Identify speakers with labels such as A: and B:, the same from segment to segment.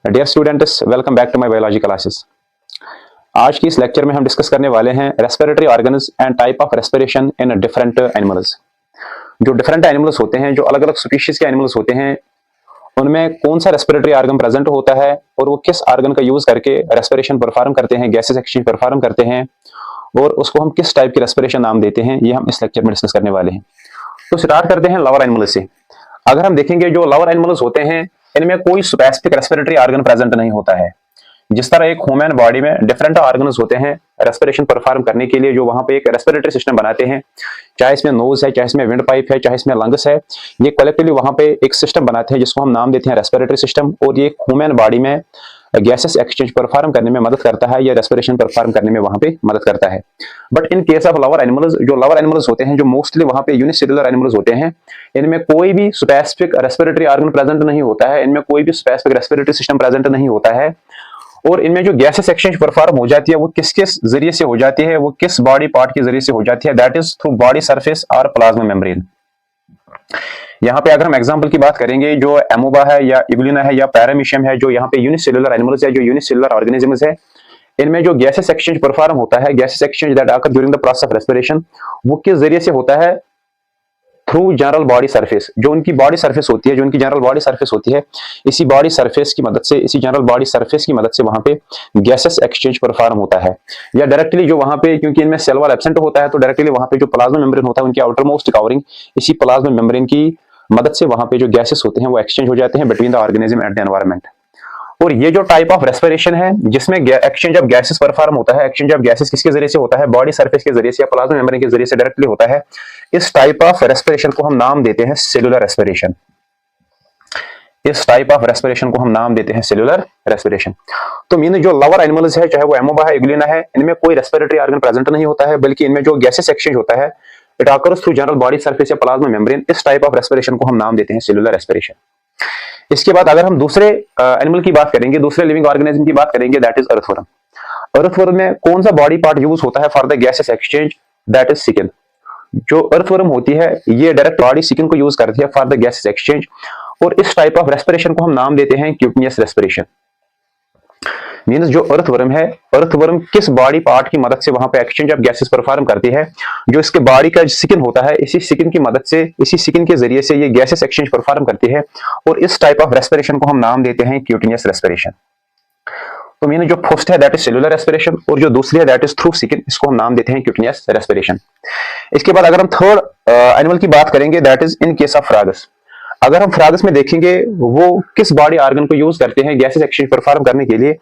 A: Dear students, welcome back to my biology classes. आज की इस लेक्चर में हम डिस्कस करने वाले हैं respiratory organs and type of respiration in different animals. जो डिफरेंट एनिमल्स होते हैं, जो अलग अलग स्पीशीज के एनिमल्स होते हैं, उनमें कौन सा रेस्पिरेटरी ऑर्गन प्रेजेंट होता है और वो किस ऑर्गन का यूज करके रेस्पिरेशन परफॉर्म करते हैं, गैसेस एक्सचेंज परफॉर्म करते हैं, और उसको हम किस टाइप की रेस्पिरेशन नाम देते हैं, ये हम इस लेक्चर में डिस्कस करने वाले हैं। तो स्टार्ट करते हैं लोअर एनिमल्स से। अगर हम देखेंगे जो लोअर एनिमल्स होते हैं, इनमें कोई स्पेसिफिक रेस्पिरेटरी ऑर्गन प्रेजेंट नहीं होता है। जिस तरह एक ह्यूमन बॉडी में डिफरेंट ऑर्गन्स होते हैं रेस्पिरेशन परफॉर्म करने के लिए, जो वहां पे एक रेस्पिरेटरी सिस्टम बनाते हैं, चाहे इसमें नोज है, चाहे इसमें विंड पाइप है, चाहे इसमें लंग्स है, ये कलेक्टिवली वहां पे एक सिस्टम बनाते हैं जिसको हम नाम देते हैं रेस्पिरेटरी सिस्टम। और ये ह्यूमन बॉडी में गैसेस एक्सचेंज परफॉर्म करने में मदद करता है या रेस्पिरेशन परफॉर्म करने में वहां पे मदद करता है। But in case of lover animals, जो लवर एनिमल्स होते हैं, जो मोस्टली वहां पे यूनिसेलुलर एनिमल्स होते हैं, इनमें कोई भी स्पेसिफिक रेस्पिरेटरी ऑर्गन प्रेजेंट नहीं होता है, इनमें कोई भी स्पेसिफिक रेस्पिरेटरी सिस्टम प्रेजेंट नहीं होता है। और इनमें जो गैसेस एक्सचेंज परफॉर्म हो जाती है वो किस किस जरिए से हो जाती है, वो किस बॉडी पार्ट के जरिए से हो जाती है, that is through body surface और प्लाज्मा मेम्ब्रेन। यहाँ पे अगर हम एग्जांपल की बात करेंगे, जो एमोबा है या इग्लिना है या पैरामीशियम है, जो यहाँ पे यूनिसेलुलर एनिमल्स है, जो यूनिसेलुलर ऑर्गेनिजम्स है, इनमें जो गैसेस एक्सचेंज परफॉर्म होता है, गैसेस एक्सचेंज दैट आकर during the process of respiration, वो किस जरिए से होता है? Through general body surface. जो उनकी बॉडी सरफेस होती है, जो उनकी जनरल बॉडी सरफेस होती है, इसी बॉडी सरफेस की मदद से, इसी जनरल बॉडी सरफेस की मदद से वहां पे गैसेस एक्सचेंज परफॉर्म होता है। या डायरेक्टली जो वहां पे, क्योंकि इनमें सेल वॉल एब्सेंट होता है, तो डायरेक्टली वहां पे जो प्लाज्मा मेम्ब्रेन होता है, उनकी आउटर मोस्ट कवरिंग, इसी प्लाज्मा मेम्ब्रेन की मदद से वहां पे जो गैसेस होते हैं वो एक्सचेंज हो जाते हैं between the organism and the environment. और ये जो टाइप ऑफ रेस्पिरेशन है जिसमें एक्सचेंज ऑफ गैसेस परफॉर्म होता है, एक्सचेंज ऑफ गैसेस किसके जरिए से होता है? बॉडी सरफेस के जरिए से या प्लाज्मा मेम्ब्रेन के जरिए से डायरेक्टली होता है। इस टाइप ऑफ रेस्पिरेशन को हम नाम देते हैं सेलुलर रेस्पिरेशन। इस टाइप ऑफ रेस्पिरेशन को हम नाम देते हैं सेलुलर रेस्पिरेशन। तो मीन जो लवर एनिमल्स है, चाहे वो एमोबा है, इग्लिना है, इनमें कोई रेस्पिरेटरी ऑर्गन प्रेजेंट नहीं होता है, बल्कि इनमें जो गैसेस एक्सचेंज होता है, it occurs through general body surface या प्लाज्मा मेम्ब्रेन। इस टाइप ऑफ रेस्पिरेशन को हम नाम देते हैं सेलुलर रेस्पिरेशन। इसके बाद अगर हम दूसरे एनिमल की बात करेंगे, दूसरे लिविंग ऑर्गेनिज्म की बात करेंगे, दैट इज अर्थवर्म। अर्थवर्म में कौन सा बॉडी पार्ट यूज होता है for the gases exchange? That is skin. जो अर्थवर्म होती है ये डायरेक्ट बॉडी स्किन को यूज करती है फॉर द गैसेस एक्सचेंज। और इस टाइप ऑफ रेस्पिरेशन को हम नाम देते हैं क्यूटनियस रेस्पिरेशन। मीन्स जो अर्थवर्म है, अर्थवर्म किस बॉडी पार्ट की मदद से वहां पे एक्सचेंज ऑफ गैसेस परफॉर्म करती है? जो इसके बॉडी का स्किन होता है, इसी स्किन की मदद से, इसी स्किन के जरिए से ये गैसेस एक्सचेंज परफॉर्म करती है। और इस टाइप ऑफ रेस्पिरेशन को हम नाम देते हैं क्यूटिनियस रेस्पिरेशन। तो मीन जो फर्स्ट है दैट इज सेलुलर रेस्पिरेशन, और जो दूसरी है दैट इज थ्रू स्किन, इसको हम नाम देते हैं क्यूटिनियस रेस्पिरेशन। इसके बाद अगर हम थर्ड एनिमल की बात करेंगे, that is in case of frogs. अगर हम फ्रॉग्स में देखेंगे वो किस बॉडी ऑर्गन को यूज करते हैं गैसेस एक्सचेंज परफॉर्म करने के लिए?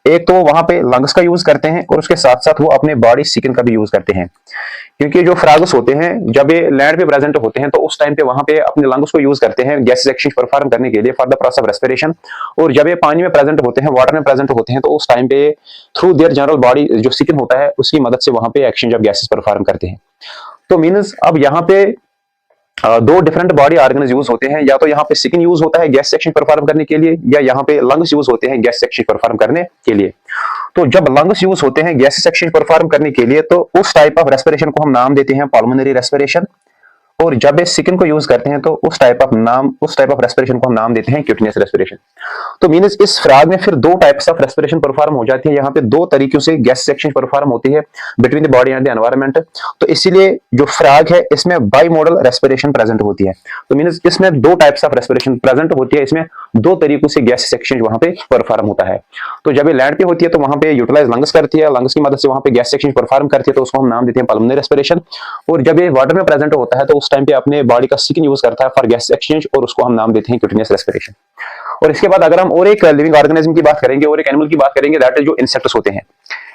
A: एक तो वहां पे लंग्स का यूज करते हैं, और उसके साथ साथ वो अपने बॉडी स्किन का भी यूज करते हैं। क्योंकि जो फ्रॉग्स होते हैं जब ये लैंड पे प्रेजेंट होते हैं, तो उस टाइम पे वहां पे अपने लंग्स को यूज करते हैं गैसेस एक्सचेंज परफॉर्म करने के लिए for the process of respiration. और जब ये पानी में प्रेजेंट होते हैं, वाटर में प्रेजेंट होते हैं, तो उस टाइम पे थ्रू देयर जनरल बॉडी जो स्किन होता है उसकी मदद से वहां पे एक्सचेंज ऑफ गैसेस परफॉर्म करते हैं। तो मीन्स अब यहाँ पे दो डिफरेंट बॉडी ऑर्गन्स यूज होते हैं। या तो यहाँ पे स्किन यूज होता है गैस सेक्शन परफॉर्म करने के लिए, या यहाँ पे लंग्स यूज होते हैं गैस सेक्शन परफॉर्म करने के लिए। तो जब लंग्स यूज होते हैं गैस सेक्शन परफॉर्म करने के लिए, तो उस टाइप ऑफ रेस्पिरेशन को हम नाम देते हैं पल्मोनरी रेस्पिरेशन। और जब इस स्किन को यूज करते हैं, तो उस टाइप ऑफ रेस्पिरेशन को हम नाम देते हैं क्यूटिनियस रेस्पिरेशन। तो मीन्स इस फ्रॉग में फिर दो टाइप्स ऑफ रेस्पिरेशन परफॉर्म हो जाती है। यहाँ पे दो तरीकों से गैस सेक्शन परफॉर्म होती है between the body and the environment. तो इसीलिए जो फ्रॉग है इसमें बाई मॉडल रेस्पिरेशन प्रेजेंट होती है। तो मीन्स इसमें दो टाइप्स ऑफ रेस्पिरेशन प्रेजेंट होती है, इसमें दो तरीकों से गैस एक्सचेंज वहां पे परफॉर्म होता है। तो जब ये लैंड पे होती है तो वहां पे यूटिलाइज लंग्स करती है, लंग्स की मदद से वहां पे गैस एक्सचेंज परफॉर्म करती है, तो उसको हम नाम देते हैं पल्मोनरी रेस्पिरेशन। और जब ये वाटर में प्रेजेंट होता है तो उस टाइम पे अपने बॉडी का स्किन यूज करता है फॉर गैस एक्सचेंज, और उसको हम नाम देते हैं क्यूटिनियस रेस्पिरेशन। और इसके बाद अगर हम और एक लिविंग ऑर्गेनिज्म की बात करेंगे और एक एनिमल की बात करेंगे, दैट इज जो इंसेक्ट्स होते हैं।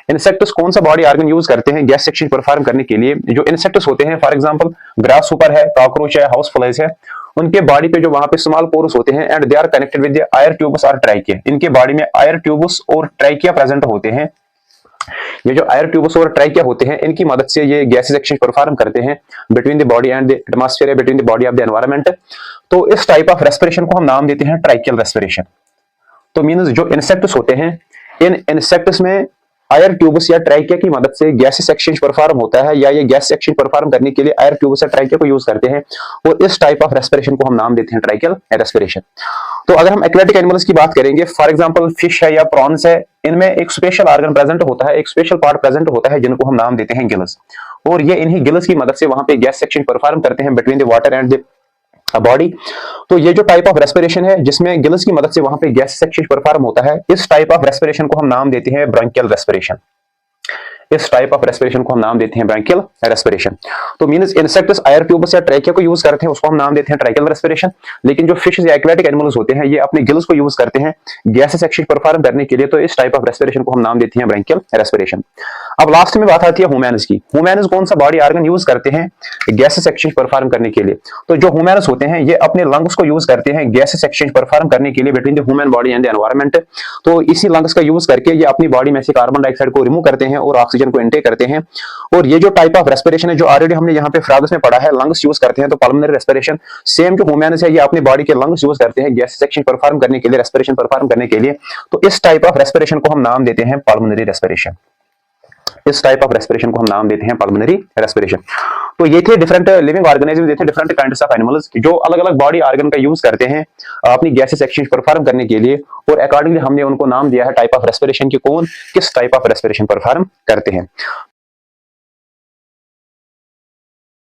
A: इंसेक्ट्स कौन सा बॉडी ऑर्गन यूज करते हैं गैस एक्सचेंज परफॉर्म करने के लिए? जो इंसेक्ट्स होते हैं, फॉर एग्जांपल ग्रास सुपर है, कॉकरोच है, हाउस फ्लाइज है, उनके बॉडी पे जो वहां पे स्मॉल पोर्स होते हैं and they are connected with the air tubes और ट्राइकिया। इनके बॉडी में एयर ट्यूब्स और ट्राइकिया प्रेजेंट होते हैं। ये जो एयर ट्यूब्स और ट्राइकिया होते हैं, इनकी मदद से ये गैसेस एक्सचेंज परफॉर्म करते हैं between the body and the atmosphere, between the body of the environment. तो इस टाइप ऑफ रेस्पिरेशन को हम नाम देते हैं ट्राइकियल रेस्पिरेशन। तो मीन्स जो इंसेक्ट्स होते हैं, इन इंसेक्ट्स में एयर ट्यूब्स या ट्रैकिया की मदद से गैसेस एक्सचेंज परफॉर्म होता है, या ये गैस एक्सचेंज परफॉर्म करने के लिए एयर ट्यूब्स या ट्रैकिया को यूज करते हैं, और इस टाइप ऑफ रेस्पिरेशन को हम नाम देते हैं ट्रैकियल रेस्पिरेशन। तो अगर हम एक्वेटिक एनिमल्स की बात करेंगे, फॉर एग्जांपल फिश है या प्रॉन्स है, इनमें एक स्पेशल ऑर्गन प्रेजेंट होता है, एक स्पेशल पार्ट प्रेजेंट होता है जिनको हम नाम देते हैं गिल्स, और ये इन्हीं गिल्स की मदद से वहां पे गैस एक्सचेंज परफॉर्म करते हैं between the water and the body. तो ये जो टाइप ऑफ रेस्पिरेशन है जिसमें गिल्स की मदद से वहां पे गैस एक्सचेंज परफॉर्म होता है, इस टाइप ऑफ रेस्पिरेशन को हम नाम देते हैं ब्रोंकियल रेस्पिरेशन। इस टाइप ऑफ रेस्पिरेशन को हम नाम देते हैं ब्रोंकियल रेस्पिरेशन। तो मींस इंसेक्ट्स एयर ट्यूब्स या ट्रैकिया को यूज करते हैं, उसको हम नाम देते हैं ट्रैकियल रेस्पिरेशन। लेकिन जो फिश या एक्वेटिक एनिमल्स होते हैं ये अपने गिल्स को यूज करते हैं गैसेस एक्सचेंज परफॉर्म करने के लिए, तो इस टाइप ऑफ रेस्पिरेशन को हम नाम देते हैं ब्रोंकियल रेस्पिरेशन। अब लास्ट में बात आती है ह्यूमन्स की। ह्यूमन्स कौन सा बॉडी ऑर्गन यूज करते हैं गैसेस एक्सचेंज परफॉर्म करने के लिए? तो जो ह्यूमन्स होते हैं ये अपने लंग्स को यूज करते हैं गैसेस एक्सचेंज परफॉर्म करने के लिए between the human body and the environment. तो इसी लंग्स का यूज करके ये अपनी बॉडी में से कार्बन डाइऑक्साइड को रिमूव करते हैं और ऑक्सीजन को इनटेक करते हैं। और ये जो टाइप ऑफ रेस्पिरेशन है जो ऑलरेडी हमने यहाँ पे फ्रॉग्स में पढ़ा है, लंग्स यूज करते हैं, तो पल्मोनरी रेस्पिरेशन सेम जो ह्यूमन्स है ये अपनी बॉडी के लंग्स यूज करते हैं गैसेस एक्सचेंज परफॉर्म करने के लिए, रेस्पिरेशन परफॉर्म करने के लिए। तो इस टाइप ऑफ रेस्पिरेशन को हम नाम देते हैं पल्मोनरी रेस्पिरेशन। इस टाइप ऑफ रेस्पिरेशन को हम नाम देते हैं पल्मोनरी रेस्पिरेशन। तो ये थे डिफरेंट लिविंग ऑर्गेनिज्म, ये थे डिफरेंट काइंड्स ऑफ एनिमल्स जो अलग अलग बॉडी ऑर्गन का यूज करते हैं अपनी गैसेस एक्सचेंज परफॉर्म करने के लिए, और अकॉर्डिंगली हमने उनको नाम दिया है टाइप ऑफ रेस्पिरेशन की, कौन किस टाइप ऑफ रेस्पिरेशन परफॉर्म करते हैं।